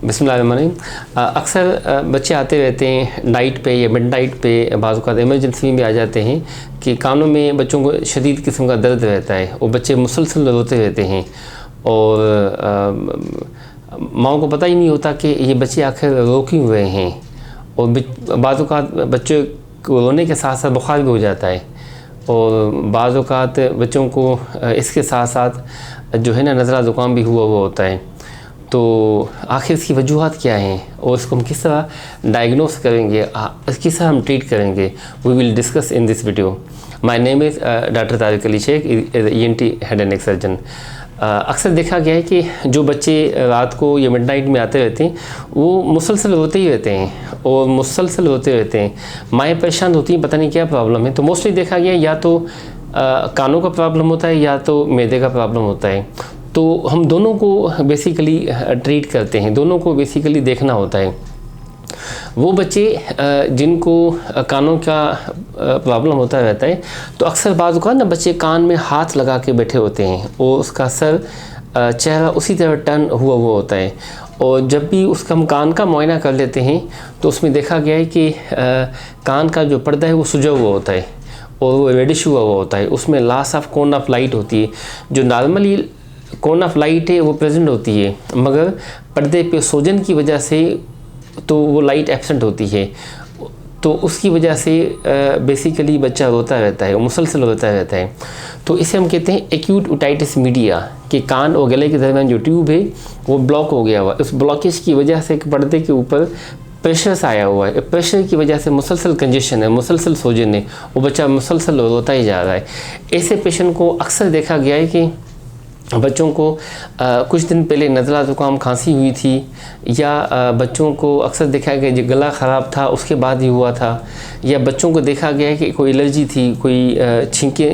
बिस्मिल्लाहिर्रहमानिर्रहीम। अक्सर बच्चे आते रहते हैं नाइट पे या मिड नाइट पे, बाज़ औक़ात इमरजेंसी में भी आ जाते हैं कि कानों में बच्चों को शदीद किस्म का दर्द रहता है और बच्चे मुसलसल रोते रहते हैं और माँ को पता ही नहीं होता कि ये बच्चे आखिर रो क्यों रहे हैं। और बाज़ औक़ात बच्चे को रोने के साथ साथ बुखार भी हो जाता है और बाज़ औक़ात बच्चों को इसके साथ साथ जो है ना नज़ला ज़ुकाम भी हुआ होता है। तो आखिर इसकी वजूहात क्या हैं और इसको हम किस तरह डायग्नोस करेंगे, किस तरह हम ट्रीट करेंगे, we will discuss in this video. My name is doctor Tariq Ali Sheikh, ENT head and neck surgeon. अक्सर देखा गया है कि जो बच्चे रात को या मिडनाइट में आते रहते हैं वो मुसलसल रोते ही रहते हैं और मुसलसल रोते रहते हैं। माएँ परेशान होती हैं, पता नहीं क्या प्रॉब्लम है। तो मोस्टली देखा गया या तो कानों का प्रॉब्लम होता है या तो मैदे का प्रॉब्लम होता है। तो हम दोनों को बेसिकली ट्रीट करते हैं, दोनों को बेसिकली देखना होता है। वो बच्चे जिनको कानों का प्रॉब्लम होता रहता है तो अक्सर बाज़ औक़ात ना बच्चे कान में हाथ लगा के बैठे होते हैं और उसका सर चेहरा उसी तरह टर्न हुआ होता है। और जब भी उसका हम कान का मुआयना कर लेते हैं तो उसमें देखा गया है कि कान का जो पर्दा है वो सुजा हुआ होता है और वो रेडिश हुआ होता है। उसमें loss of cone of light होती है। जो नॉर्मली कोन ऑफ लाइट है वो प्रेजेंट होती है, मगर पर्दे पे सोजन की वजह से तो वो लाइट एब्सेंट होती है। तो उसकी वजह से बेसिकली बच्चा रोता रहता है, मुसलसल रोता रहता है। तो इसे हम कहते हैं एक्यूट ओटाइटिस मीडिया, कि कान और गले के दरमियान जो ट्यूब है वो ब्लॉक हो गया हुआ। उस ब्लॉकेज की वजह से पर्दे के ऊपर प्रेशर आया हुआ है। प्रेशर की वजह से मुसलसल कंजेशन है, मुसलसल सोजन है, वो बच्चा मुसलसल रोता ही जा रहा है। ऐसे पेशेंट को अक्सर देखा गया है कि बच्चों को कुछ दिन पहले नज़ला ज़ुकाम खांसी हुई थी, या बच्चों को अक्सर देखा गया जो गला ख़राब था उसके बाद ही हुआ था, या बच्चों को देखा गया है कि कोई एलर्जी थी, कोई छींके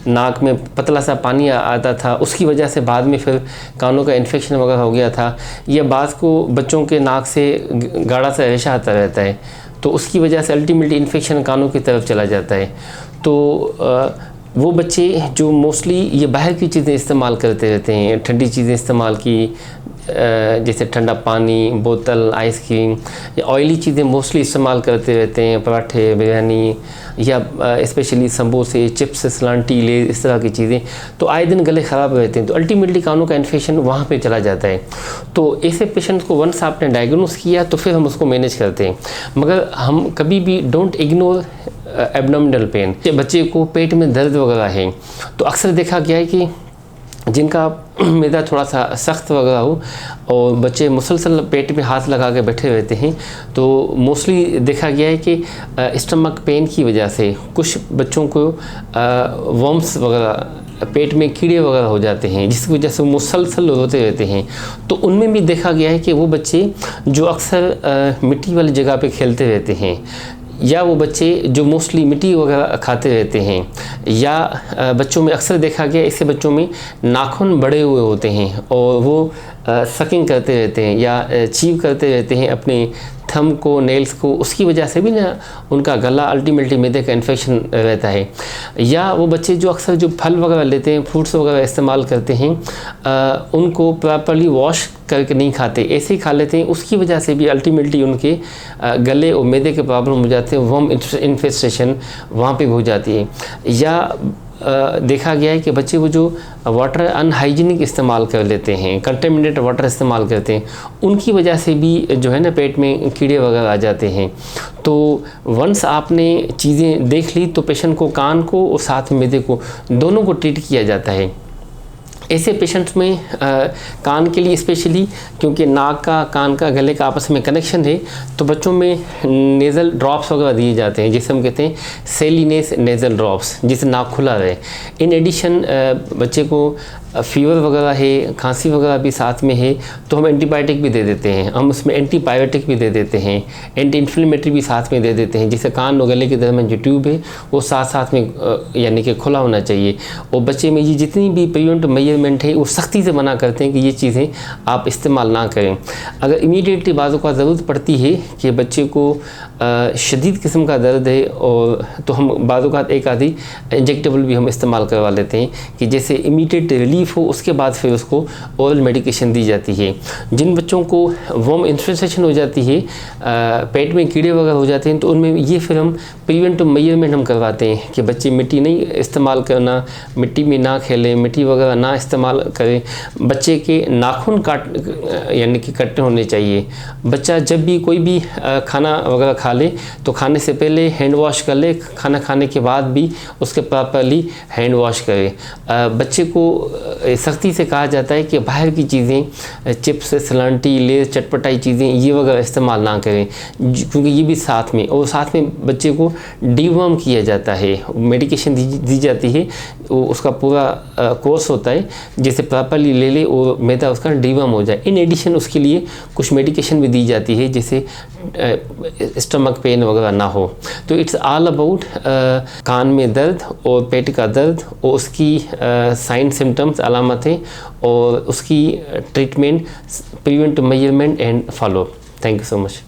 नाक में पतला सा पानी आता था, उसकी वजह से बाद में फिर कानों का इन्फेक्शन वगैरह हो गया था, या बाज़ को बच्चों के नाक से गाढ़ा सा रेशा आता रहता है तो उसकी वजह से अल्टीमेटली इन्फेक्शन कानों की तरफ चला जाता है। तो वो बच्चे जो मोस्टली ये बाहर की चीज़ें इस्तेमाल करते रहते हैं, ठंडी चीज़ें इस्तेमाल की, जैसे ठंडा पानी, बोतल, आइसक्रीम या ऑयली चीज़ें मोस्टली इस्तेमाल करते रहते हैं, पराठे, बिरयानी या स्पेशली समोसे, चिप्स, सलांटी, ले इस तरह की चीज़ें, तो आए दिन गले ख़राब रहते हैं। तो अल्टीमेटली कानों का इन्फेक्शन वहाँ पे चला जाता है। तो ऐसे पेशेंट को वंस आपने डायग्नोस किया तो फिर हम उसको मैनेज करते हैं, मगर हम कभी भी डोंट इग्नोर एब्डोमिनल पेन। बच्चे को पेट में दर्द वगैरह है तो अक्सर देखा गया है कि जिनका मैदा थोड़ा सा सख्त वगैरह हो और बच्चे मुसलसल पेट में हाथ लगा के बैठे रहते हैं, तो मोस्टली देखा गया है कि स्टमक पेन की वजह से कुछ बच्चों को वर्म्स वगैरह, पेट में कीड़े वगैरह हो जाते हैं, जिसकी वजह से वो मुसलसल रोते रहते हैं। तो उनमें भी देखा गया है कि वो बच्चे जो अक्सर मिट्टी वाली जगह पे खेलते रहते हैं, या वो बच्चे जो मोस्टली मिट्टी वगैरह खाते रहते हैं, या बच्चों में अक्सर देखा गया ऐसे बच्चों में नाखून बड़े हुए होते हैं और वो सकिंग करते रहते हैं या चीव करते रहते हैं अपने थंब को, नेल्स को, उसकी वजह से भी ना उनका गला अल्टीमेटली मैदे का इन्फेक्शन रहता है। या वो बच्चे जो अक्सर जो फल वगैरह लेते हैं, फ्रूट्स वगैरह इस्तेमाल करते हैं, उनको प्रॉपर्ली वॉश करके नहीं खाते, ऐसे ही खा लेते हैं, उसकी वजह से भी अल्टीमेटली उनके गले और मैदे के प्रॉब्लम हो जाते हैं, वर्म इन्फेस्टेशन वहाँ पे हो जाती है। या देखा गया है कि बच्चे वो जो वाटर अनहाइजीनिक इस्तेमाल कर लेते हैं, कंटेमिनेटेड वाटर इस्तेमाल करते हैं, उनकी वजह से भी जो है ना पेट में कीड़े वगैरह आ जाते हैं। तो वंस आपने चीज़ें देख ली तो पेशेंट को कान को और साथ में मैदे को दोनों को ट्रीट किया जाता है। ऐसे पेशेंट्स में कान के लिए स्पेशली, क्योंकि नाक का, कान का, गले का आपस में कनेक्शन है, तो बच्चों में नेज़ल ड्रॉप्स वगैरह दिए जाते हैं, जिसे हम कहते हैं सेलिनेस नेज़ल ड्रॉप्स, जिससे नाक खुला रहे। इन एडिशन बच्चे को फीवर वगैरह है, खांसी वगैरह भी साथ में है तो हम एंटीबायोटिक भी दे देते हैं, हम उसमें एंटीबायोटिक भी दे देते हैं, एंटी इन्फ्लेमेटरी भी साथ में दे देते हैं, जिससे कान और गले के दरमियान जो ट्यूब है वो साथ साथ में यानी कि खुला होना चाहिए। और बच्चे में ये जितनी भी प्रिवेंटिव मेजरमेंट है वो सख्ती से मना करते हैं कि ये चीज़ें आप इस्तेमाल ना करें। अगर इमीडिएटली बाज़ औक़ात ज़रूरत पड़ती है कि बच्चे को शदीद किस्म का दर्द है और तो हम बाज़ औक़ात एक आधी इंजेक्टेबल भी हम इस्तेमाल करवा लेते हैं कि जैसे इमीडिएट रिलीफ हो, उसके बाद फिर उसको ओरल मेडिकेशन दी जाती है। जिन बच्चों को वर्म इन्फेक्शन हो जाती है, पेट में कीड़े वगैरह हो जाते हैं, तो उनमें ये फिर हम प्रिवेंटिव मेजरमेंट हम करवाते हैं कि बच्चे मिट्टी नहीं इस्तेमाल करना, मिट्टी में ना खेलें, मिट्टी वगैरह ना इस्तेमाल करें। बच्चे के नाखून यानी कि कट्टे होने चाहिए। बच्चा जब भी कोई भी खाना वगैरह खा ले तो खाने से पहले हैंड वॉश कर ले, खाना खाने के बाद भी उसके प्रॉपरली हैंड वॉश करे। बच्चे को सख्ती से कहा जाता है कि बाहर की चीज़ें, चिप्स, सलांटी, लेस, चटपटाई चीज़ें ये वगैरह इस्तेमाल ना करें, क्योंकि ये भी साथ में, और साथ में बच्चे को डीवर्म किया जाता है, मेडिकेशन दी जाती है, उसका पूरा कोर्स होता है, जैसे प्रॉपरली ले ले और मैदा उसका डीवर्म हो जाए। इन एडिशन उसके लिए कुछ मेडिकेशन भी दी जाती है जैसे स्टमक पेन वगैरह ना हो। तो इट्स ऑल अबाउट कान में दर्द और पेट का दर्द और उसकी साइन सिम्टम्स, अलामतें और उसकी treatment, prevent, measurement and follow. Thank you so much.